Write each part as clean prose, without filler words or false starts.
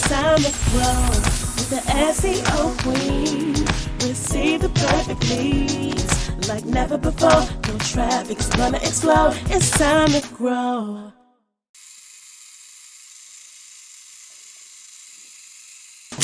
time to grow with the SEO Queen. Receive the perfect leads like never before. No traffic is gonna explode. It's time to grow.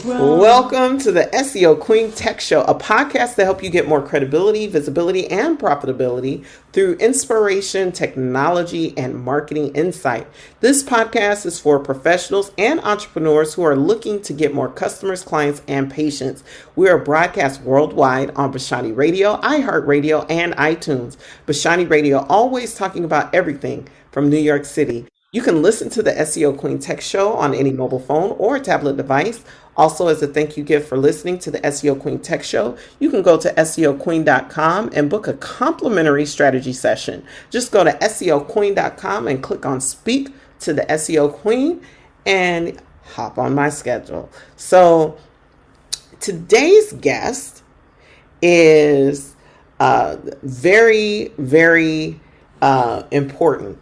Welcome to the SEO Queen Tech Show, a podcast to help you get more credibility, visibility, and profitability through inspiration, technology, and marketing insight. This podcast is for professionals and entrepreneurs who are looking to get more customers, clients, and patients. We are broadcast worldwide on Bashani Radio, iHeartRadio, and iTunes. Bashani Radio, always talking about everything from New York City. You can listen to the SEO Queen Tech Show on any mobile phone or tablet device. Also, as a thank you gift for listening to the SEO Queen Tech Show, you can go to SEOqueen.com and book a complimentary strategy session. Just go to SEOqueen.com and click on Speak to the SEO Queen and hop on my schedule. So today's guest is very, very important.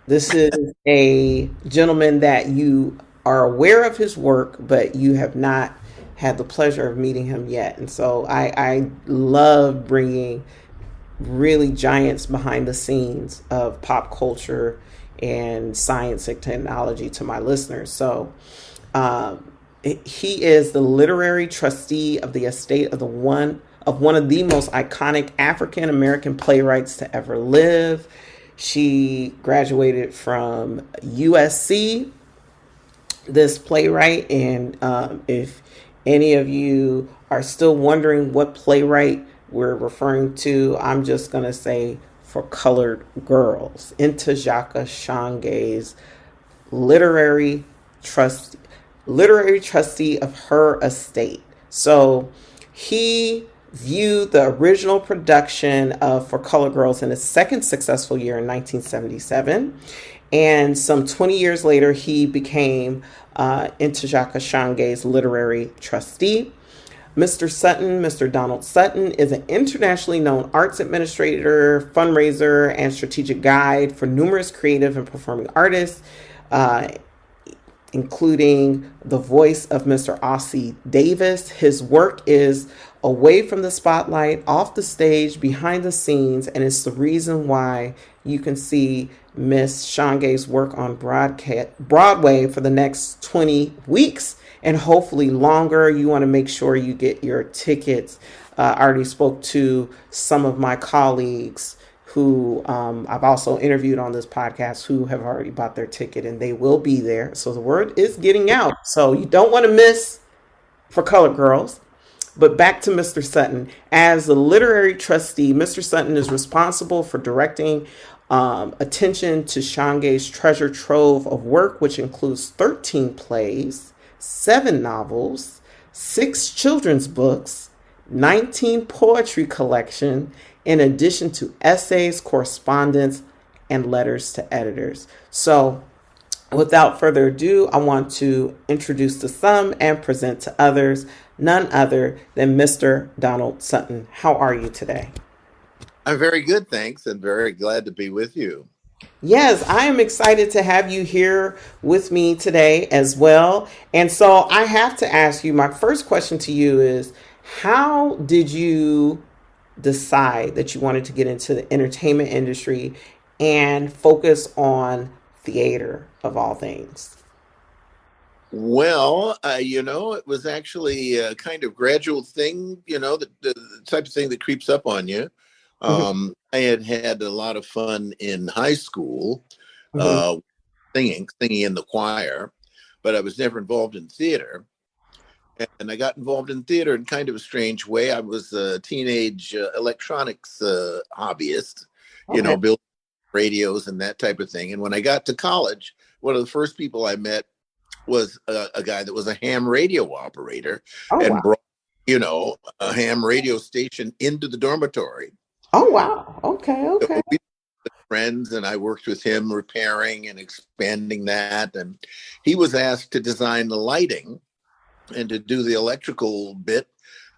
This is a gentleman that you are aware of his work, but you have not had the pleasure of meeting him yet. And so I love bringing really giants behind the scenes of pop culture and science and technology to my listeners. So he is the literary trustee of the estate of one of the most iconic African American playwrights to ever live. She graduated from USC, this playwright, and if any of you are still wondering what playwright we're referring to, I'm just going to say For Colored Girls, Ntozake Shange's literary trustee of her estate. So he viewed the original production of For Colored Girls in its second successful year in 1977. And some 20 years later, he became Ntozake Shange's literary trustee. Mr. Sutton, Mr. Donald Sutton, is an internationally known arts administrator, fundraiser, and strategic guide for numerous creative and performing artists, including the voice of Mr. Ossie Davis. His work is away from the spotlight, off the stage, behind the scenes, and it's the reason why you can see Miss Shange's work on Broadway for the next 20 weeks and hopefully longer. You want to make sure you get your tickets. I already spoke to some of my colleagues who I've also interviewed on this podcast who have already bought their ticket, and they will be there. So the word is getting out. So you don't want to miss For Colored Girls. But back to Mr. Sutton. As the literary trustee, Mr. Sutton is responsible for directing attention to Shange's treasure trove of work, which includes 13 plays, 7 novels, 6 children's books, 19 poetry collection, in addition to essays, correspondence, and letters to editors. So without further ado, I want to introduce to some and present to others none other than Mr. Donald Sutton. How are you today? I'm very good, thanks, and very glad to be with you. Yes, I am excited to have you here with me today as well. And so I have to ask you, my first question to you is, how did you decide that you wanted to get into the entertainment industry and focus on theater of all things? Well, it was actually a kind of gradual thing, the type of thing that creeps up on you. I had a lot of fun in high school, singing in the choir, but I was never involved in theater. And I got involved in theater in kind of a strange way. I was a teenage electronics hobbyist, building radios and that type of thing. And when I got to college, one of the first people I met was a guy that was a ham radio operator brought, a ham radio station into the dormitory. Oh, wow. Okay. So we were friends, and I worked with him repairing and expanding that. And he was asked to design the lighting and to do the electrical bit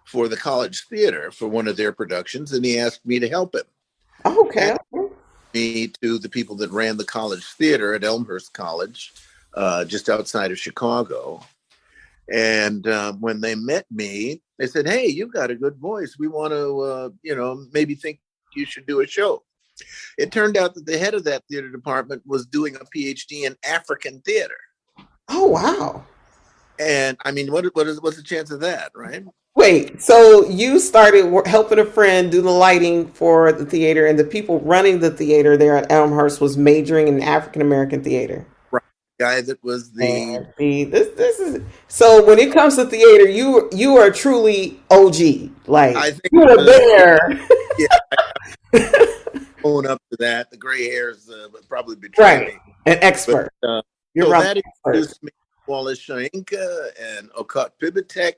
for the college theater for one of their productions. And he asked me to help him. Okay. And me to the people that ran the college theater at Elmhurst College, just outside of Chicago. And when they met me, they said, "Hey, you've got a good voice. We want to, maybe think you should do a show." It turned out that the head of that theater department was doing a PhD in African theater. Oh, wow. And I mean, what's the chance of that, right? Wait, so you started helping a friend do the lighting for the theater, and the people running the theater there at Elmhurst was majoring in African American theater. Right. Guy that was the this is so. When it comes to theater, you are truly OG. Like, I think you were there. yeah, own up to that. The gray hairs would probably betray Right, me. an expert. But, You're so right. that introduced me to Wallace Shainka and Okot Pibitek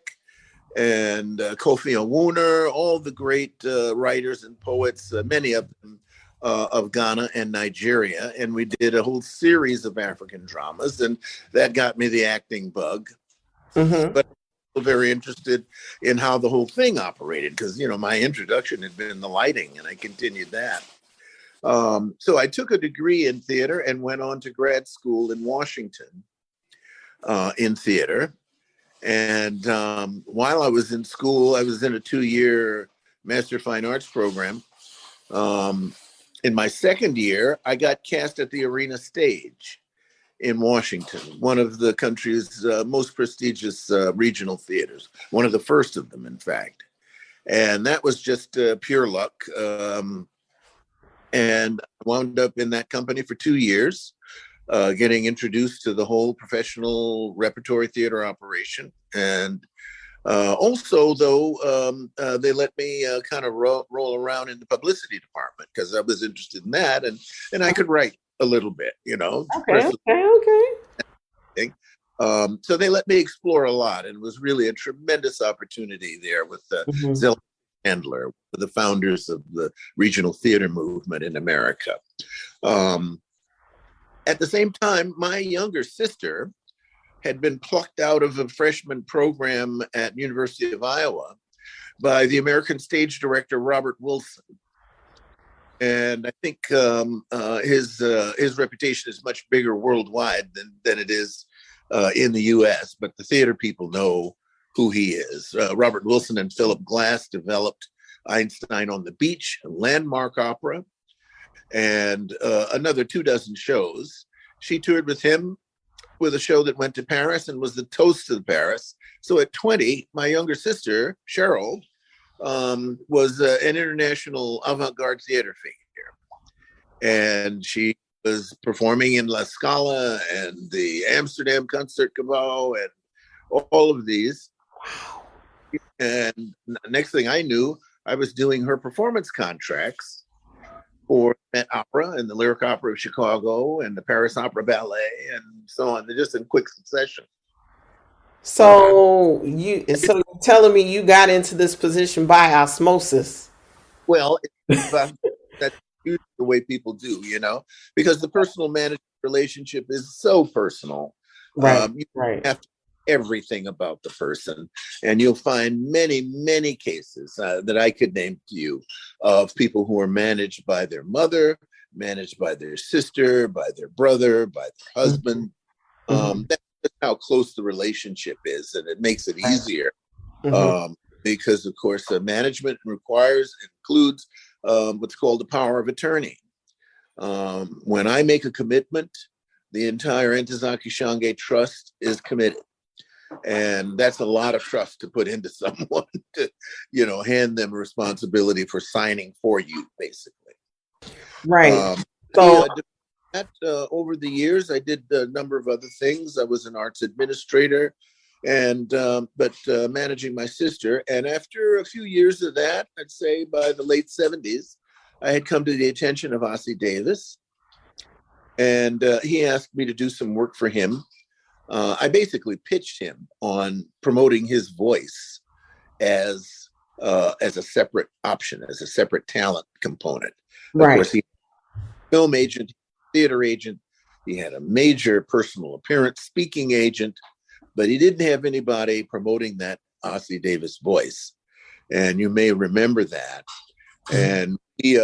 and Kofi Awuner, all the great writers and poets, many of them of Ghana and Nigeria. And we did a whole series of African dramas, and that got me the acting bug. Mm-hmm. But I'm very interested in how the whole thing operated, because, my introduction had been the lighting, and I continued that. So I took a degree in theater and went on to grad school in Washington in theater. And while I was in school, I was in a 2-year Master of Fine Arts program. In my second year, I got cast at the Arena Stage in Washington, one of the country's most prestigious regional theaters, one of the first of them, in fact. And that was just pure luck. And I wound up in that company for 2 years. Getting introduced to the whole professional repertory theater operation. And also, though, they let me kind of roll around in the publicity department, because I was interested in that, and I could write a little bit, Okay. So they let me explore a lot, and it was really a tremendous opportunity there with Mm-hmm. Zell Chandler, the founders of the regional theater movement in America. At the same time, my younger sister had been plucked out of a freshman program at University of Iowa by the American stage director, Robert Wilson. And I think his reputation is much bigger worldwide than it is in the U.S., but the theater people know who he is. Robert Wilson and Philip Glass developed Einstein on the Beach, a landmark opera, and another 24 shows. She toured with him with a show that went to Paris and was the toast of Paris. So at 20, my younger sister, Cheryl, was an international avant-garde theater figure. And she was performing in La Scala and the Amsterdam Concertgebouw and all of these. Wow. And next thing I knew, I was doing her performance contracts for Met Opera and the Lyric Opera of Chicago and the Paris Opera Ballet and so on. They're just in quick succession. So you're telling me you got into this position by osmosis? Well, that's usually the way people do, because the personal management relationship is so personal. Right. You Right. have to know everything about the person, and you'll find many, many cases that I could name to you of people who are managed by their mother, managed by their sister, by their brother, by their husband. Mm-hmm. That's just how close the relationship is, and it makes it easier. Mm-hmm. Because, of course, management includes what's called the power of attorney. When I make a commitment, the entire Ntozake Shange trust is committed. And that's a lot of trust to put into someone to, hand them responsibility for signing for you, basically. Right. Over the years, I did a number of other things. I was an arts administrator, but managing my sister. And after a few years of that, I'd say by the late 70s, I had come to the attention of Ossie Davis. And he asked me to do some work for him. I basically pitched him on promoting his voice as a separate option, as a separate talent component. Right. Of course, he had a film agent, theater agent. He had a major personal appearance speaking agent, but he didn't have anybody promoting that Ossie Davis voice. And you may remember that. And we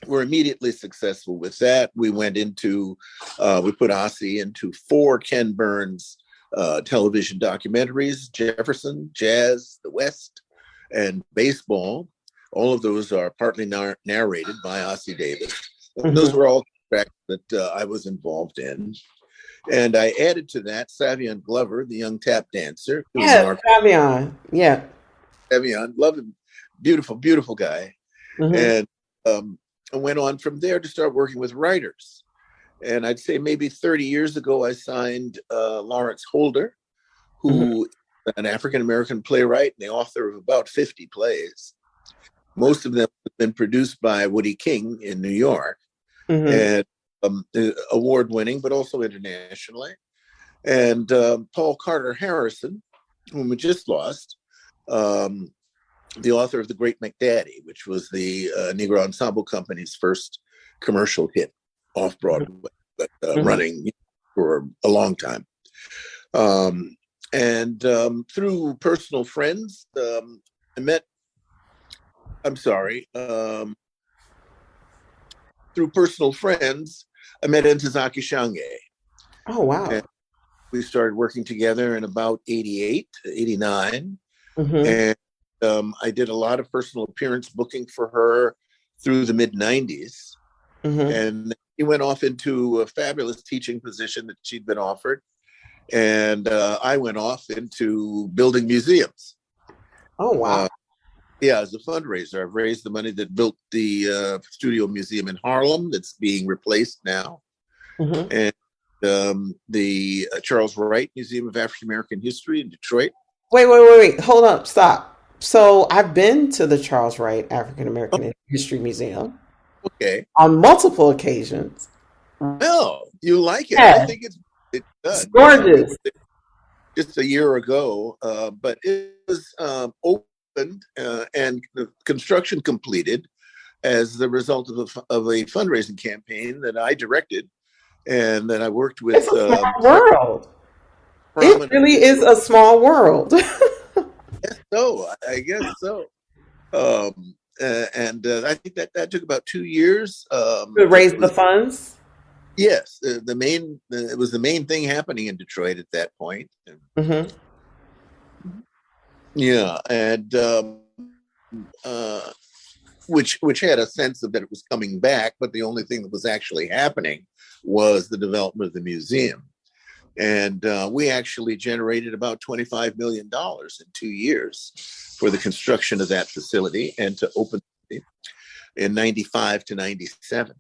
were immediately successful with that. We went into, we put Ossie into 4 Ken Burns television documentaries, Jefferson, jazz, the West, and baseball. All of those are partly narrated by Ossie Davis. And those were all tracks that I was involved in. And I added to that Savion Glover, the young tap dancer. Yeah, Savion. Yeah. Savion, love him. Beautiful, beautiful guy. And I went on from there to start working with writers. And I'd say maybe 30 years ago, I signed Lawrence Holder, who is an African-American playwright and the author of about 50 plays. Most of them have been produced by Woody King in New York, and award-winning, but also internationally. And Paul Carter Harrison, whom we just lost, the author of The Great McDaddy, which was the Negro Ensemble Company's first commercial hit off Broadway, but running for a long time. And through personal friends, through personal friends, I met Ntozake Shange. Oh, wow. And we started working together in about 88, 89. And I did a lot of personal appearance booking for her through the mid-90s. And he went off into a fabulous teaching position that she'd been offered. And I went off into building museums. Oh, wow. Yeah, as a fundraiser, I've raised the money that built the Studio Museum in Harlem that's being replaced now. And the Charles Wright Museum of African American History in Detroit. Wait. Hold up. Stop. So I've been to the Charles Wright African American History Museum. Okay. On multiple occasions. Well, you like it. Yeah. I think it's It's gorgeous. Just a year ago, but it was opened and the construction completed as the result of a fundraising campaign that I directed and that I worked with. It's a small world. It really is a small world. I guess so. And I think that took about 2 years To raise the funds. Yes, it was the main thing happening in Detroit at that point. Yeah, and which had a sense of that it was coming back, but the only thing that was actually happening was the development of the museum. And we actually generated about $25 million in 2 years for the construction of that facility and to open it in 95 to 97.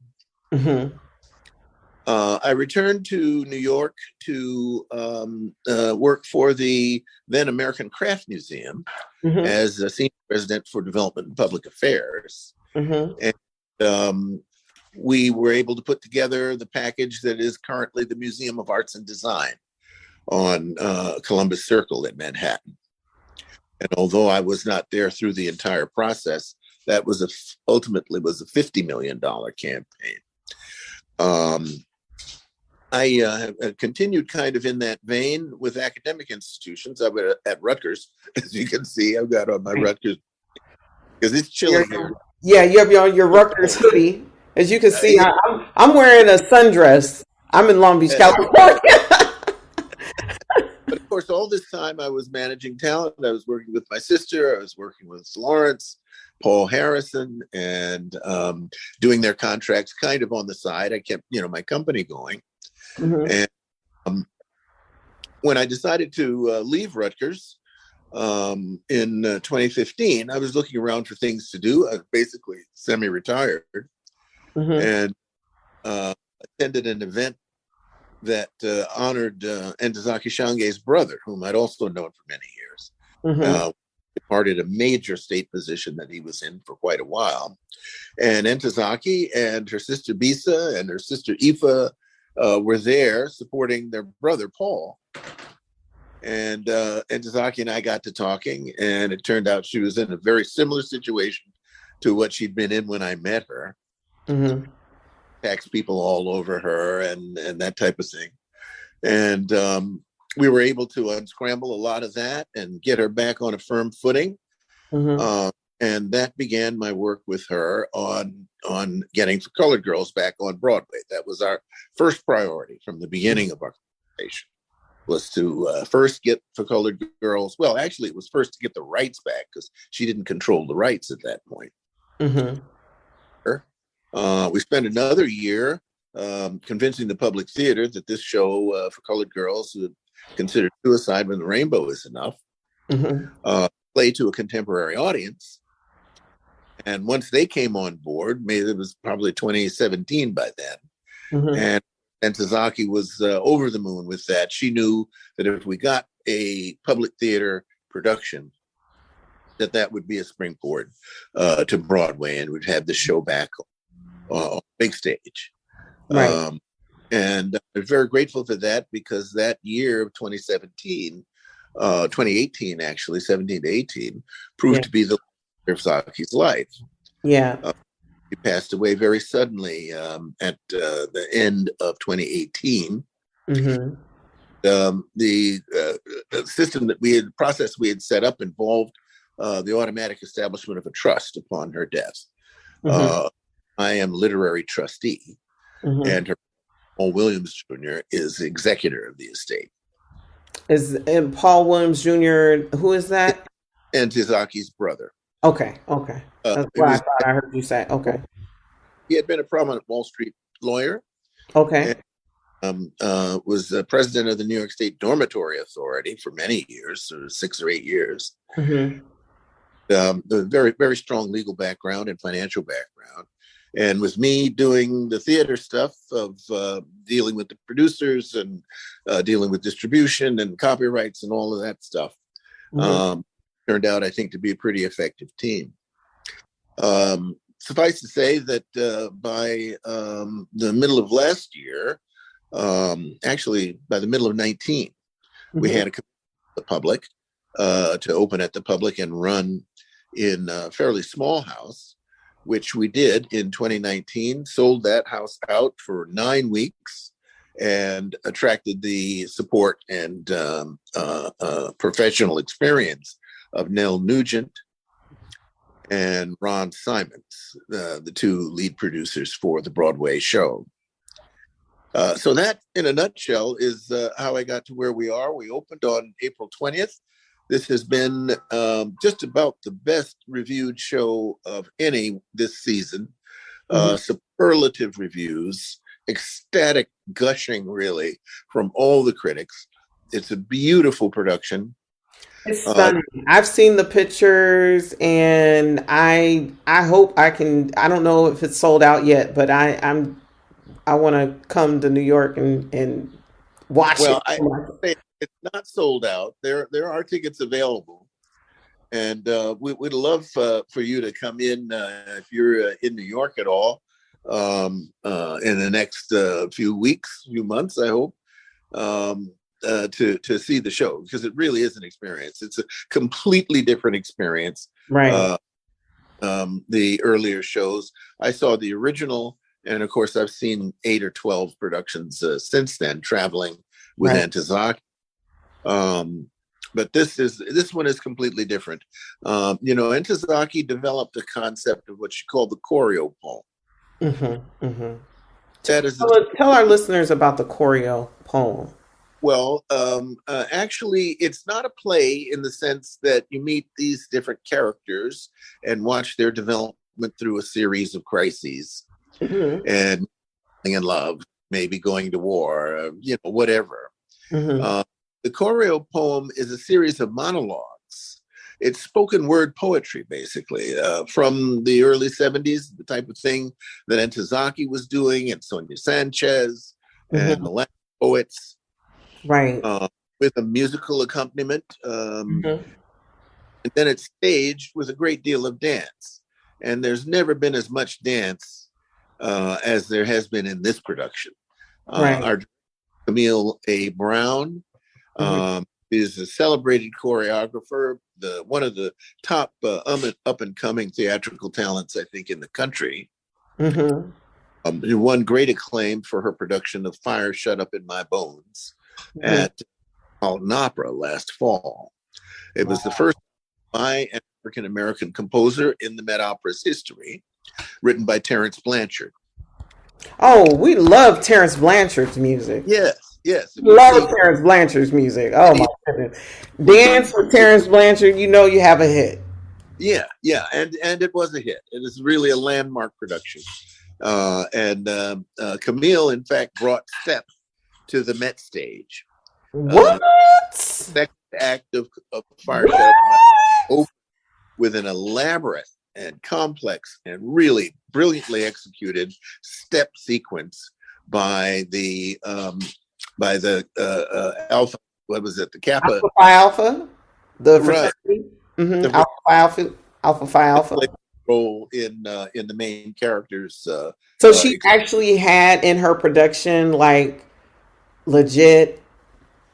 I returned to New York to work for the then American Craft Museum as a senior president for development and public affairs. And we were able to put together the package that is currently the Museum of Arts and Design on Columbus Circle in Manhattan. And although I was not there through the entire process, that was ultimately was a $50 million campaign. I continued kind of in that vein with academic institutions. I was at Rutgers, as you can see. I've got on my Rutgers because it's chilly here. Yeah, you have your Rutgers hoodie. As you can see, I'm wearing a sundress. I'm in Long Beach, California. But of course, all this time I was managing talent. I was working with my sister. I was working with Lawrence, Paul Harrison, and doing their contracts kind of on the side. I kept, my company going. And when I decided to leave Rutgers in 2015, I was looking around for things to do. I was basically semi-retired and attended an event that honored Ntozake Shange's brother, whom I'd also known for many years. Departed a major state position that he was in for quite a while. And Ntozake and her sister Bisa and her sister Ifa were there supporting their brother, Paul. And Ntozake and I got to talking, and it turned out she was in a very similar situation to what she'd been in when I met her. Tax people all over her and that type of thing. And we were able to unscramble a lot of that and get her back on a firm footing. And that began my work with her on getting Colored Girls back on Broadway. That was our first priority from the beginning of our conversation. was to first get For Colored Girls. Well, actually, it was first to get the rights back because she didn't control the rights at that point. Mm-hmm. We spent another year convincing the public theater that this show, For Colored Girls, would consider Suicide When the Rainbow Is Enough, play to a contemporary audience. And once they came on board, maybe it was probably 2017 by then, and Ntozake was over the moon with that. She knew that if we got a public theater production, that would be a springboard to Broadway, and we'd have the show back on big stage. Right. And I'm very grateful for that, because that year of 2018 actually, 17 to 18, proved to be the year of Zaki's life. Yeah. He passed away very suddenly at the end of 2018. The system process we had set up involved the automatic establishment of a trust upon her death. I am literary trustee, and her Paul Williams Jr. is executor of the estate. And Paul Williams Jr., who is that? Ntozake's brother. Okay. That's what I thought I heard you say. Okay. He had been a prominent Wall Street lawyer. Okay. And, was president of the New York State Dormitory Authority for many years, 6 or 8 years. A very, very strong legal background and financial background. And with me doing the theater stuff of dealing with the producers and dealing with distribution and copyrights and all of that stuff, turned out, I think, to be a pretty effective team. Suffice to say that by the middle of last year, actually by the middle of 19, we had the public to open at the public and run in a fairly small house, which we did in 2019, sold that house out for 9 weeks and attracted the support and professional experience of Nell Nugent and Ron Simons, the two lead producers for the Broadway show. So that, in a nutshell, is how I got to where we are. We opened on April 20th. This has been just about the best reviewed show of any this season. Superlative reviews, ecstatic gushing, really, from all the critics. It's a beautiful production. It's stunning. I've seen the pictures, and I hope I can. I don't know if it's sold out yet, but I want to come to New York and watch it. Well, it's not sold out. There are tickets available, and we'd love for you to come in if you're in New York at all in the next few months, I hope. To see the show, because it really is an experience. It's a completely different experience. Right. The earlier shows, I saw the original, and of course I've seen 8 or 12 productions since then, traveling with Ntozake. But this one is completely different. Ntozake developed a concept of what she called the choreo poem. That is tell our listeners about the choreo poem. Well, actually, it's not a play in the sense that you meet these different characters and watch their development through a series of crises and falling in love, maybe going to war, whatever. The choreo poem is a series of monologues. It's spoken word poetry, basically, from the early 70s, the type of thing that Ntozake was doing, and Sonia Sanchez and the Latin poets. Right. With a musical accompaniment. And then it's staged with a great deal of dance. And there's never been as much dance as there has been in this production. Our Camille A. Brown is a celebrated choreographer, one of the top up-and-coming theatrical talents, I think, in the country. Who won great acclaim for her production of Fire Shut Up in My Bones at Alton Opera last fall. It was the first by an African-American composer in the Met Opera's history, written by Terence Blanchard. Oh, we love Terence Blanchard's music. Yes. Yes, if you Love see, Terrence Blanchard's music. Oh my goodness. Dance with Terrence Blanchard, you know you have a hit. yeah, and it was a hit. It is really a landmark production. And Camille, in fact, brought Step to the Met stage. What? Second act of Fire What? Shut Up opened with an elaborate and complex and really brilliantly executed step sequence by the Alpha. What was it? The Kappa. Alpha Phi Alpha? The Right. fraternity? The Alpha Phi Alpha? Alpha Phi Alpha? role in the main characters. So she actually had in her production like legit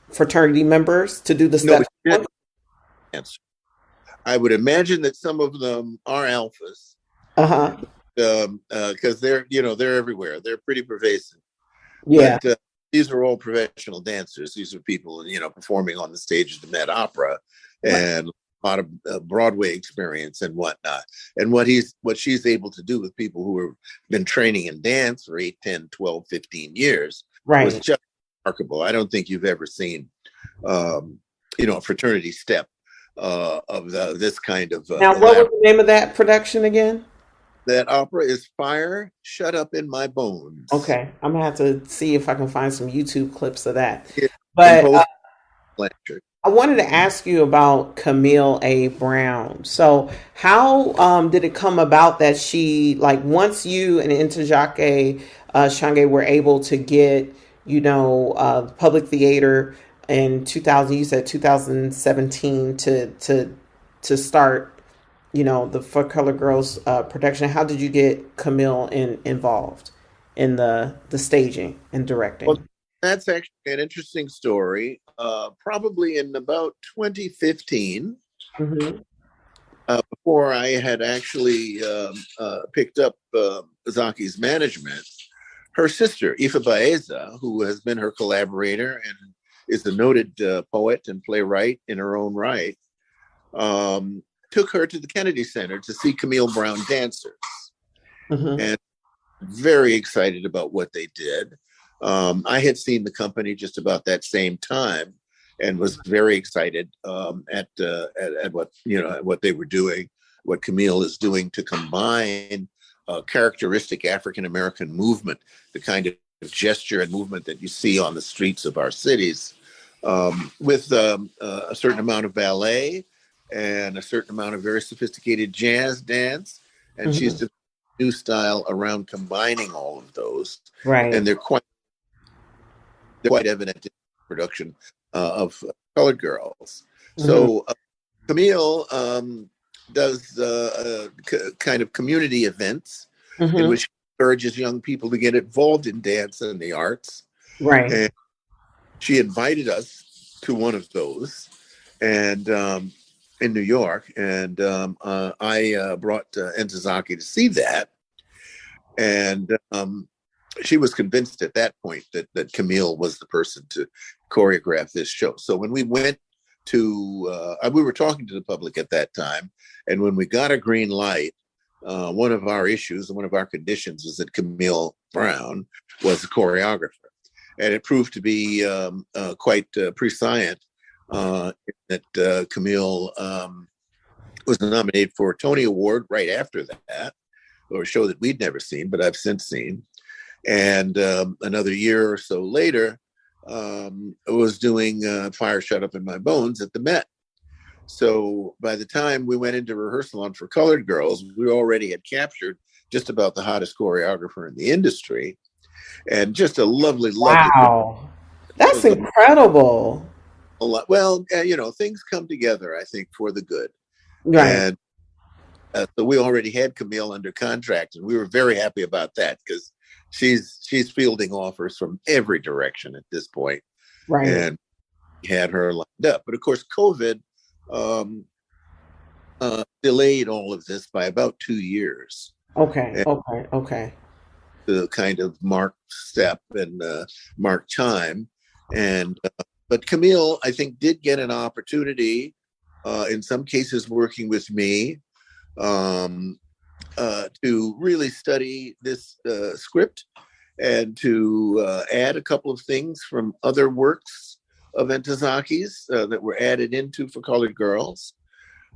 fraternity members to do the no, steps. answer. I would imagine that some of them are alphas. Uh-huh. Because they're everywhere. They're pretty pervasive. Yeah. But these are all professional dancers. These are people, performing on the stage of the Met Opera and a lot of Broadway experience and whatnot. And what she's able to do with people who have been training in dance for 8, 10, 12, 15 years was just remarkable. I don't think you've ever seen, a fraternity step of this kind of. Now, what was the name of that production again? That opera is Fire Shut Up in My Bones. Okay, I'm gonna have to see if I can find some YouTube clips of that. But I wanted to ask you about Camille A. Brown. So, how did it come about that she, like, once you and Ntozake Shange were able to get, public theater in 2000? You said 2017 to start. The For Color Girls production. How did you get Camille involved in the staging and directing? Well, that's actually an interesting story. Probably in about 2015, before I had actually picked up Zaki's management, her sister, Ifa Baeza, who has been her collaborator and is a noted poet and playwright in her own right, took her to the Kennedy Center to see Camille Brown dancers, and very excited about what they did. I had seen the company just about that same time, and was very excited at what they were doing, what Camille is doing to combine characteristic African American movement, the kind of gesture and movement that you see on the streets of our cities, with a certain amount of ballet and a certain amount of very sophisticated jazz dance. And she's developed a new style around combining all of those. Right. And they're quite evident in the production of Colored Girls. So Camille does kind of community events in which she encourages young people to get involved in dance and the arts. Right. And she invited us to one of those, and in New York, and I brought Ntozake to see that, and she was convinced at that point that Camille was the person to choreograph this show. So when we went to, we were talking to the public at that time, and when we got a green light, one of our issues and one of our conditions was that Camille Brown was the choreographer, and it proved to be quite prescient. That Camille was nominated for a Tony Award right after that, or a show that we'd never seen, but I've since seen. And another year or so later, I was doing Fire Shut Up in My Bones at the Met. So by the time we went into rehearsal on For Colored Girls, we already had captured just about the hottest choreographer in the industry, and just a lovely. Wow, that's incredible. A lot. Well, things come together, I think, for the good. Right. And so we already had Camille under contract, and we were very happy about that, because she's fielding offers from every direction at this point. Right. And we had her lined up. But of course, COVID delayed all of this by about 2 years. Okay. The kind of marked step and marked time. And but Camille, I think, did get an opportunity, in some cases working with me, to really study this script and to add a couple of things from other works of Ntozake's that were added into For Colored Girls,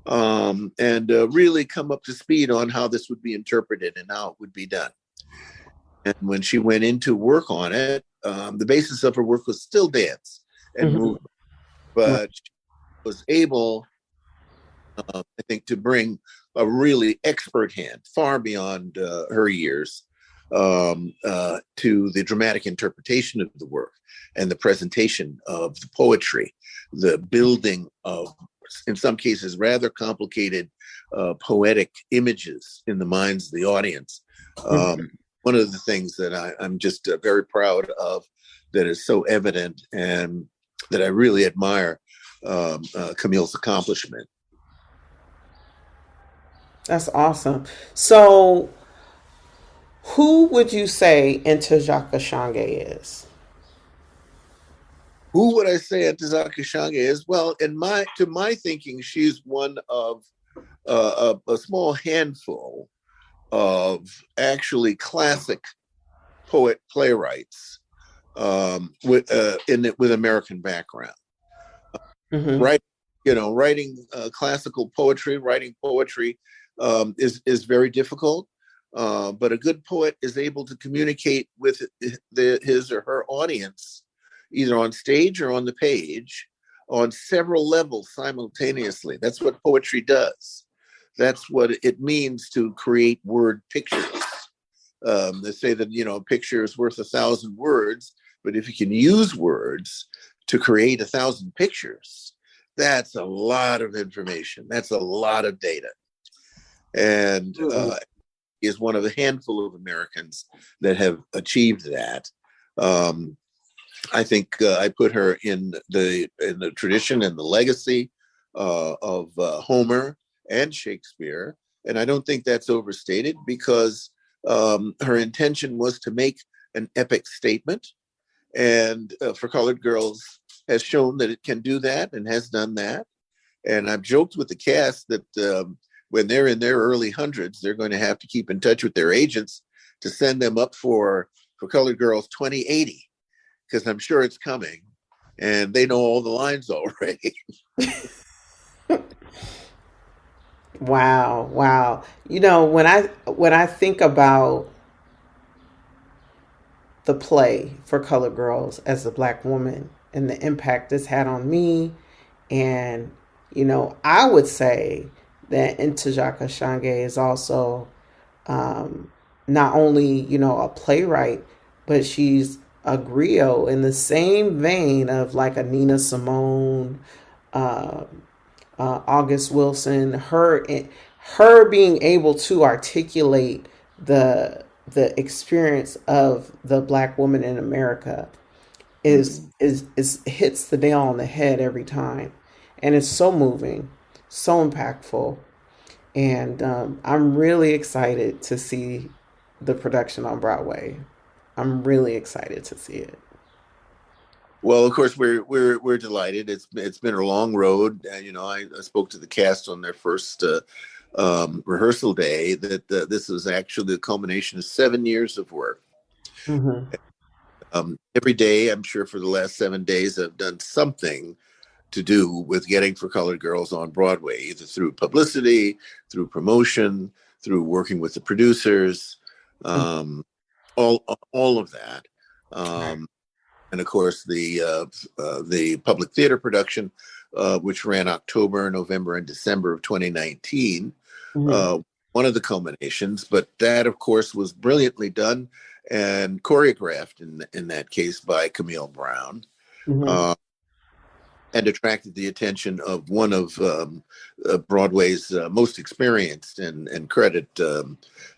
and really come up to speed on how this would be interpreted and how it would be done. And when she went into work on it, the basis of her work was still dance and movement, but she was able, I think, to bring a really expert hand, far beyond her years, to the dramatic interpretation of the work and the presentation of the poetry, the building of, in some cases, rather complicated poetic images in the minds of the audience. One of the things that I'm just very proud of, that is so evident and that I really admire Camille's accomplishment. That's awesome. So, who would you say Ntozake Shange is? Who would I say Ntozake Shange is? Well, to my thinking, she's one of a small handful of actually classic playwrights with American background. Right, writing classical poetry, writing poetry is very difficult. But a good poet is able to communicate with his or her audience, either on stage or on the page, on several levels simultaneously. That's what poetry does. That's what it means to create word pictures. They say that, a picture is worth 1,000 words, but if you can use words to create 1,000 pictures, that's a lot of information. That's a lot of data. And is one of a handful of Americans that have achieved that. I think I put her in the tradition and the legacy of Homer and Shakespeare, and I don't think that's overstated, because her intention was to make an epic statement, and For Colored Girls has shown that it can do that and has done that. And I've joked with the cast that when they're in their early hundreds, they're going to have to keep in touch with their agents to send them up for Colored Girls 2080, because I'm sure it's coming, and they know all the lines already. Wow. When I think about the play For Colored Girls as a Black woman and the impact this had on me, and I would say that Ntozake Shange is also not only a playwright, but she's a griot in the same vein of like a Nina Simone, August Wilson. Her being able to articulate the experience of the Black woman in America is hits the nail on the head every time, and it's so moving, so impactful, and I'm really excited to see the production on Broadway. I'm really excited to see it. Well, of course, we're delighted. It's been a long road. I spoke to the cast on their first rehearsal day that this was actually the culmination of 7 years of work. Every day, I'm sure for the last 7 days, I've done something to do with getting For Colored Girls on Broadway, either through publicity, through promotion, through working with the producers, all of that. And of course, the public theater production, which ran October, November, and December of 2019, one of the culminations. But that, of course, was brilliantly done and choreographed in that case by Camille Brown, and attracted the attention of one of Broadway's most experienced and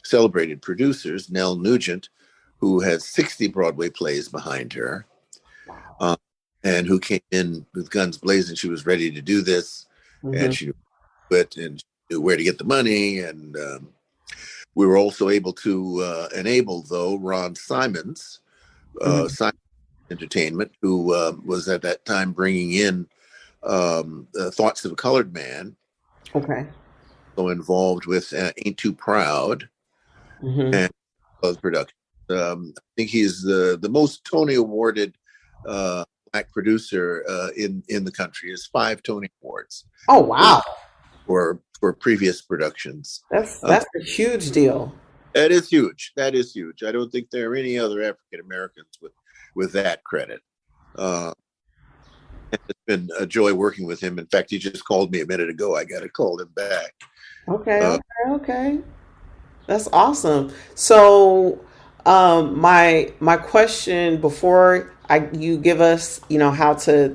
celebrated producers, Nell Nugent, who has 60 Broadway plays behind her, and who came in with guns blazing. She was ready to do this, and she knew it, and she knew where to get the money. And we were also able to enable, though, Ron Simons, Simon Entertainment, who was at that time bringing in Thoughts of a Colored Man. Okay. So involved with Ain't Too Proud and production. I think he's the most Tony awarded Black producer in the country. He has 5 Tony Awards. Oh, wow. For previous productions. That's a huge deal. That is huge. That is huge. I don't think there are any other African Americans with that credit. It's been a joy working with him. In fact, he just called me a minute ago. I got to call him back. Okay. That's awesome. So, my question before you give us, how to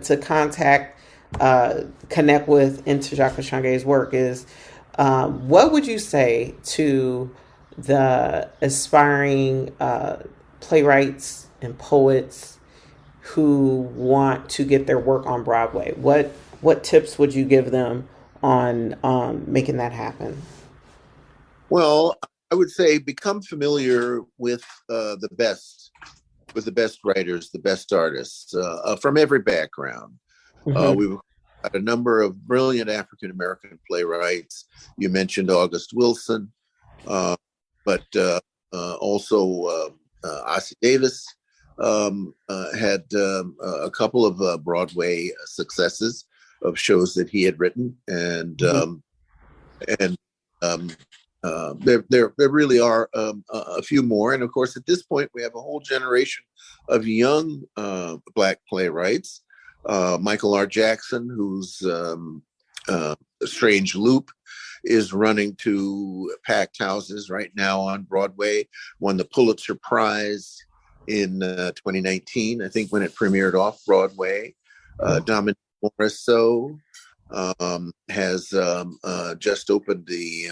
connect with Ntozake Shange's work is, what would you say to the aspiring playwrights and poets who want to get their work on Broadway? What tips would you give them on making that happen? Well, I would say become familiar with the best writers, the best artists from every background. Mm-hmm. We've got a number of brilliant African American playwrights. You mentioned August Wilson, but also Ossie Davis had a couple of Broadway successes of shows that he had written, and there really are a few more. And of course, at this point, we have a whole generation of young Black playwrights. Michael R. Jackson, who's Strange Loop, is running to packed houses right now on Broadway. Won the Pulitzer Prize in 2019, I think, when it premiered off Broadway. Dominique Morisseau has just opened the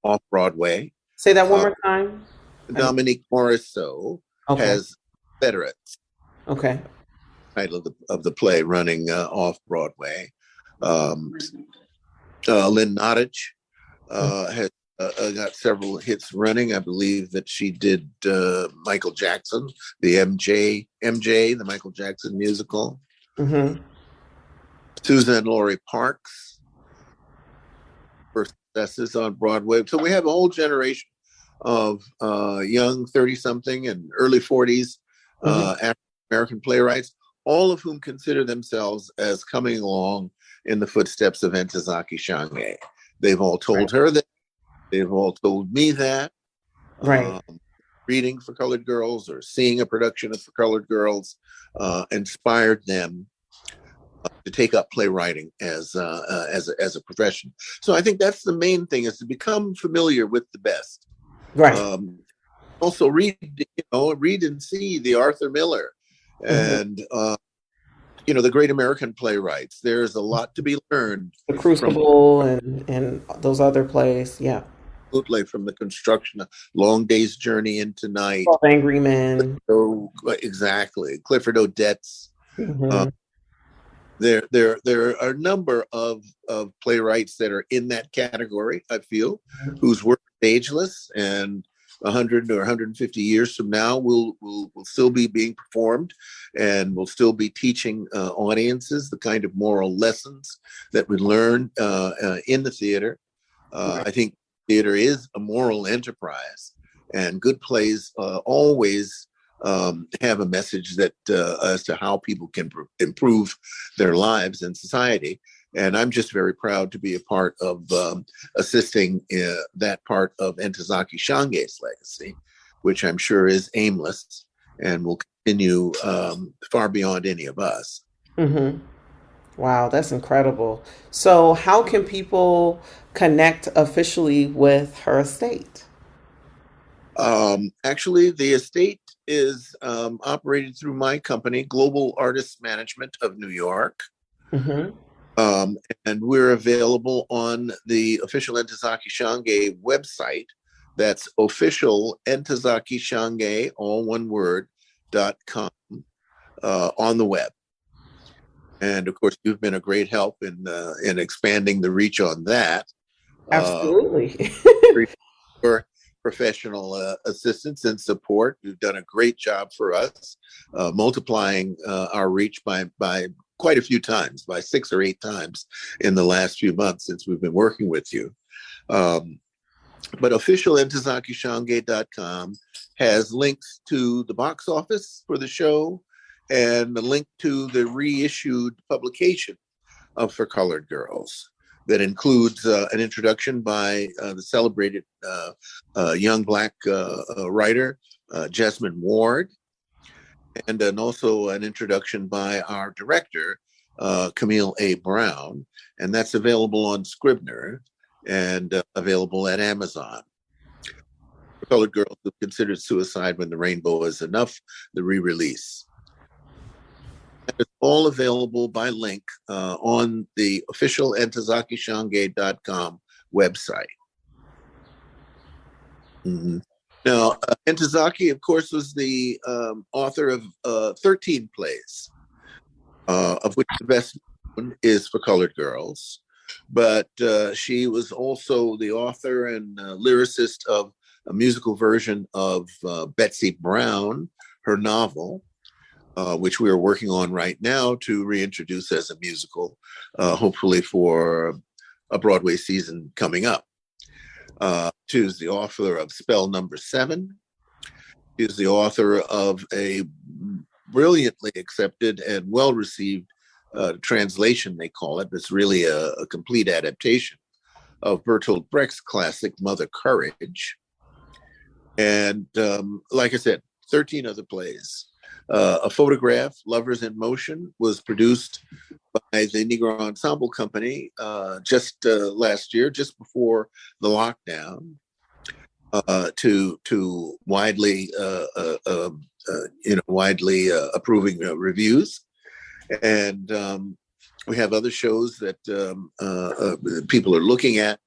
off Broadway. Say that one more time. Dominique Morisseau has Confederates. Okay. Title of the play running off Broadway. Lynn Nottage has got several hits running. I believe that she did Michael Jackson, the MJ, the Michael Jackson musical. Mm-hmm. Suzanne Laurie Parks, first successes on Broadway. So we have a whole generation of young 30-something and early 40s African American playwrights, all of whom consider themselves as coming along in the footsteps of Ntozake Shange. They've all told her that. They've all told me that. Right. Reading For Colored Girls or seeing a production of For Colored Girls inspired them to take up playwriting as a profession. So I think that's the main thing, is to become familiar with the best. Right. Also read and see the Arthur Miller and the great American playwrights. There's a lot to be learned. The Crucible and those other plays, yeah. Absolutely, from the construction of Long Day's Journey into Night. Angry Men. Exactly. Clifford Odets. Mm-hmm. There are a number of playwrights that are in that category, I feel, whose work is ageless, and 100 or 150 years from now will still be being performed, and will still be teaching audiences the kind of moral lessons that we learn in the theater. I think theater is a moral enterprise, and good plays always have a message that as to how people can improve their lives and society. And I'm just very proud to be a part of assisting that part of Ntozake Shange's legacy, which I'm sure is aimless and will continue far beyond any of us. Mm-hmm. Wow, that's incredible. So how can people connect officially with her estate? Actually, the estate is operated through my company, Global Artists Management of New York. Mm-hmm. And we're available on the official Ntozake Shange website. That's official Ntozake Shange, all one word, .com, on the web. And of course, you've been a great help in expanding the reach on that. Absolutely. For professional assistance and support, you've done a great job for us, multiplying our reach by quite a few times, by 6 or 8 times in the last few months since we've been working with you. But official ntozakeshange.com has links to the box office for the show and a link to the reissued publication of For Colored Girls that includes an introduction by the celebrated young Black writer, Jesmyn Ward, and also an introduction by our director, Camille A. Brown, and that's available on Scribner and available at Amazon. For Colored Girls Who Considered Suicide When the Rainbow Is Enough, the re-release. It's all available by link on the official ntozakeshange.com website. Mm-hmm. Now, Ntozake, of course, was the author of 13 plays, of which the best known is For Colored Girls. But she was also the author and lyricist of a musical version of Betsy Brown, her novel, which we are working on right now to reintroduce as a musical, hopefully for a Broadway season coming up. She is the author of Spell Number 7. She is the author of a brilliantly accepted and well-received translation, they call it. It's really a complete adaptation of Bertolt Brecht's classic Mother Courage. And like I said, 13 other plays. A Photograph, Lovers in Motion, was produced by the Negro Ensemble Company just last year, just before the lockdown, to widely, widely approving reviews. And we have other shows that people are looking at.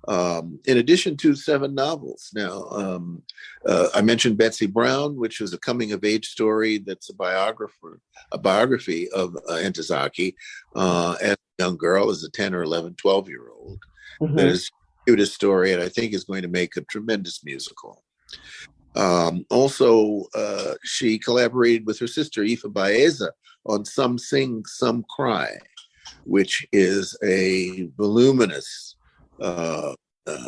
In addition to 7 novels. Now, I mentioned Betsy Brown, which is a coming-of-age story that's a biography of Ntozake as a young girl, as a 10 or 11, 12-year-old. Mm-hmm. That is the cutest story, and I think is going to make a tremendous musical. Also, she collaborated with her sister, Ifa Baeza, on Some Sing, Some Cry, which is a voluminous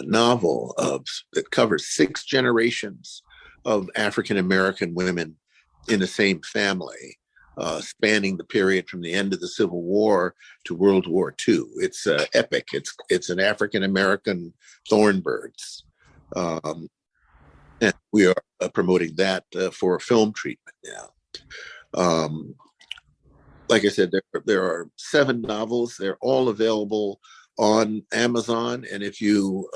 novel that covers 6 generations of African-American women in the same family, spanning the period from the end of the Civil War to World War II. It's epic. It's an African-American Thornbirds. And we are promoting that for a film treatment now. Like I said, there are 7 novels. They're all available on Amazon, and if you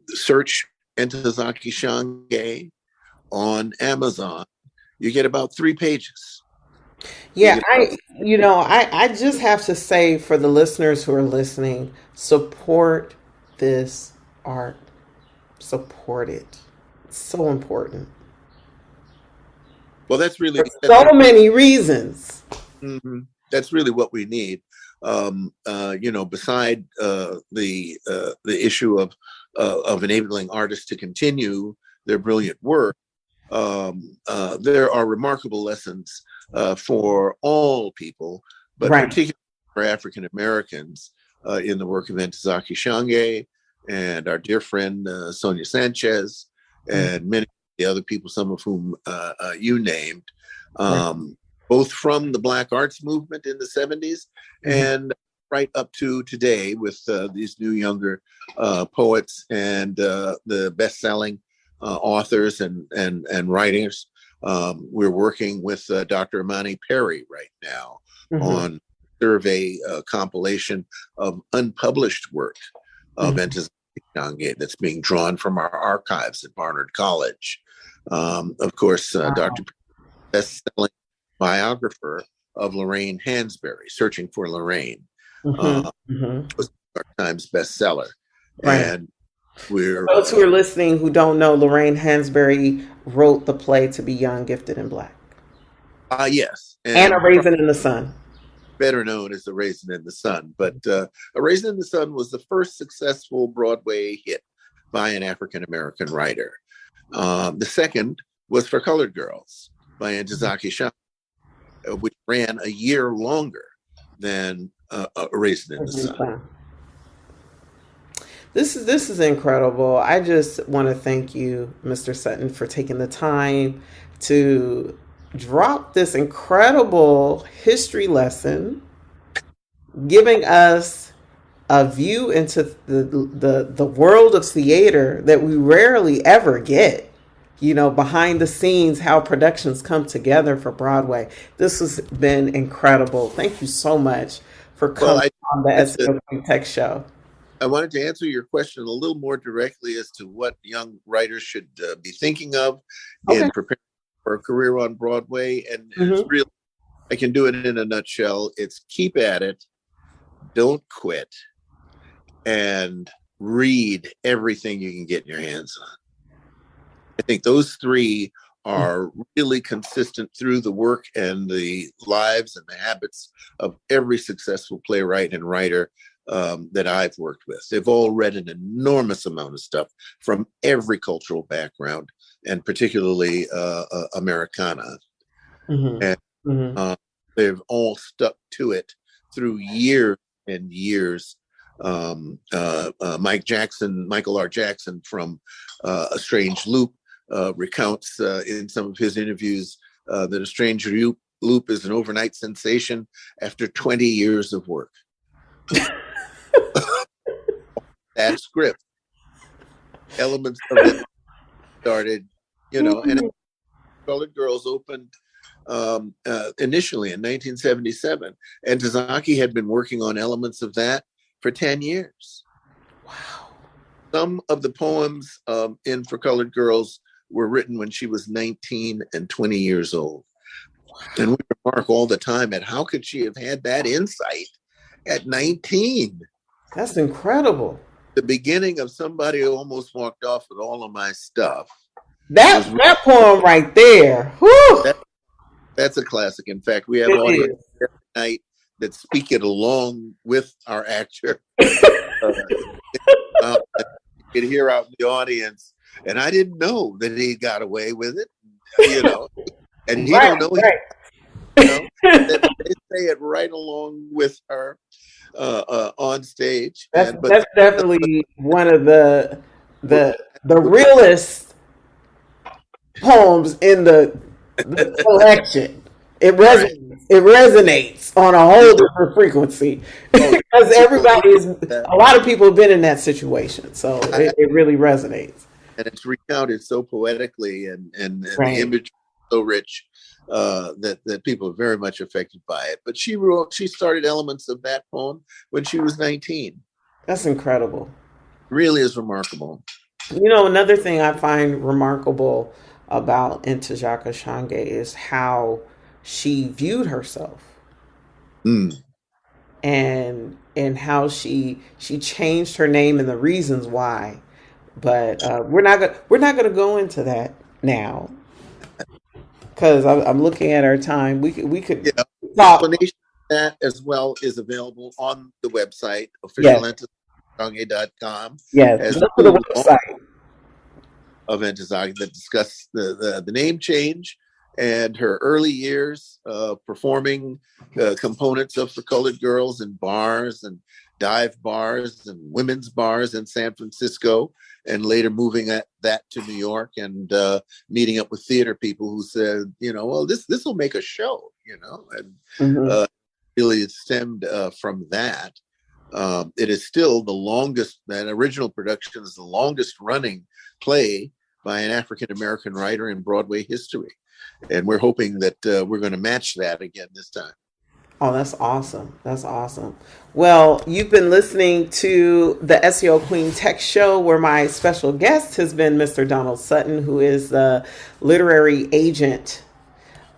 search Ntozake Shange on Amazon, you get about 3 pages. Yeah, I just have to say, for the listeners who are listening, support this art. Support it. It's so important. Well, that's really so many reasons. Mm-hmm. That's really what we need. Beside the issue of enabling artists to continue their brilliant work, there are remarkable lessons for all people, but particularly for African Americans, in the work of Ntozake Shange and our dear friend Sonia Sanchez, and many of the other people, some of whom you named. Both from the Black arts movement in the 70s and right up to today with these new younger poets and the best-selling authors and writers. We're working with Dr. Imani Perry right now on a survey compilation of unpublished work of Ntozake Shange that's being drawn from our archives at Barnard College. Of course, Dr. best-selling biographer of Lorraine Hansberry, Searching for Lorraine, was the New York Times bestseller. And we're those who are listening who don't know, Lorraine Hansberry wrote the play To Be Young, Gifted, and Black. Yes, and A Raisin in the Sun. Better known as A Raisin in the Sun, but A Raisin in the Sun was the first successful Broadway hit by an African American writer. The second was For Colored Girls by Ntozake Shange, which ran a year longer than A Raisin in the Sun. This is incredible. I just want to thank you, Mr. Sutton, for taking the time to drop this incredible history lesson, giving us a view into the world of theater that we rarely ever get. You know, behind the scenes, how productions come together for Broadway. This has been incredible. Thank you so much for coming on the SEO Queen Tech Show. I wanted to answer your question a little more directly as to what young writers should be thinking of in preparing for a career on Broadway. And it's really, I can do it in a nutshell. It's keep at it, don't quit, and read everything you can get in your hands on. I think those three are really consistent through the work and the lives and the habits of every successful playwright and writer that I've worked with. They've all read an enormous amount of stuff from every cultural background, and particularly Americana. And they've all stuck to it through years and years. Michael R. Jackson from A Strange Loop recounts in some of his interviews that A Strange Loop is an overnight sensation after 20 years of work. That script, elements of it started, and Colored Girls opened initially in 1977, and Ntozake had been working on elements of that for 10 years. Wow. Some of the poems in For Colored Girls were written when she was 19 and 20 years old. Wow. And we remark all the time at how could she have had that insight at 19? That's incredible. The beginning of Somebody Who Almost Walked Off With All of My Stuff. That poem right there. That's a classic. In fact, we have audience every night that speak it along with our actor. You could hear out in the audience, and I didn't know that he got away with it, and he don't know. Right. They say it right along with her on stage. That's definitely one of the realest poems in the collection. It resonates on a whole different frequency because a lot of people have been in that situation, so it really resonates. And it's recounted so poetically, and the image is so rich that people are very much affected by it. But she started elements of that poem when she was 19. That's incredible. Really is remarkable. Another thing I find remarkable about Ntozake Shange is how she viewed herself, and how she changed her name and the reasons why. But we're not gonna go into that now because I'm looking at our time. We could explanation of that as well is available on the website official.ntozake.com. Yes, look for the website of Ntozake that discuss the name change and her early years performing components of For Colored Girls in bars and dive bars and women's bars in San Francisco, and later moving that to New York and meeting up with theater people who said, well, this will make a show, and really it stemmed from that. It is still the longest, that original production is the longest running play by an African-American writer in Broadway history. And we're hoping that we're going to match that again this time. Oh, that's awesome. That's awesome. Well, you've been listening to the SEO Queen Tech Show, where my special guest has been Mr. Donald Sutton, who is the literary agent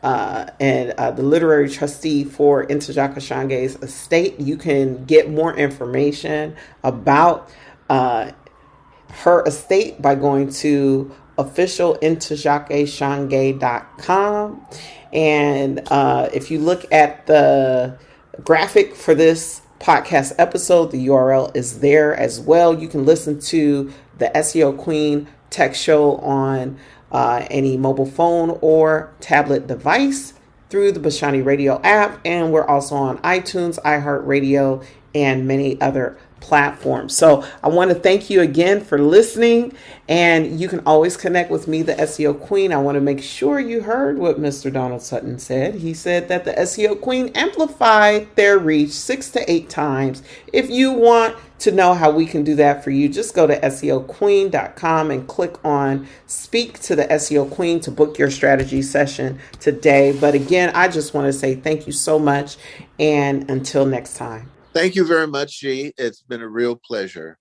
and the literary trustee for Ntozake Shange's estate. You can get more information about her estate by going to official.ntozakeshange.com. And if you look at the graphic for this podcast episode, the URL is there as well. You can listen to the SEO Queen Tech Show on any mobile phone or tablet device through the Bashani Radio app. And we're also on iTunes, iHeartRadio, and many other platforms. So I want to thank you again for listening, and you can always connect with me, the SEO Queen. I want to make sure you heard what Mr. Donald Sutton said. He said that the SEO Queen amplified their reach 6 to 8 times. If you want to know how we can do that for you, just go to SEOqueen.com and click on Speak to the SEO Queen to book your strategy session today. But again, I just want to say thank you so much, and until next time. Thank you very much, G. It's been a real pleasure.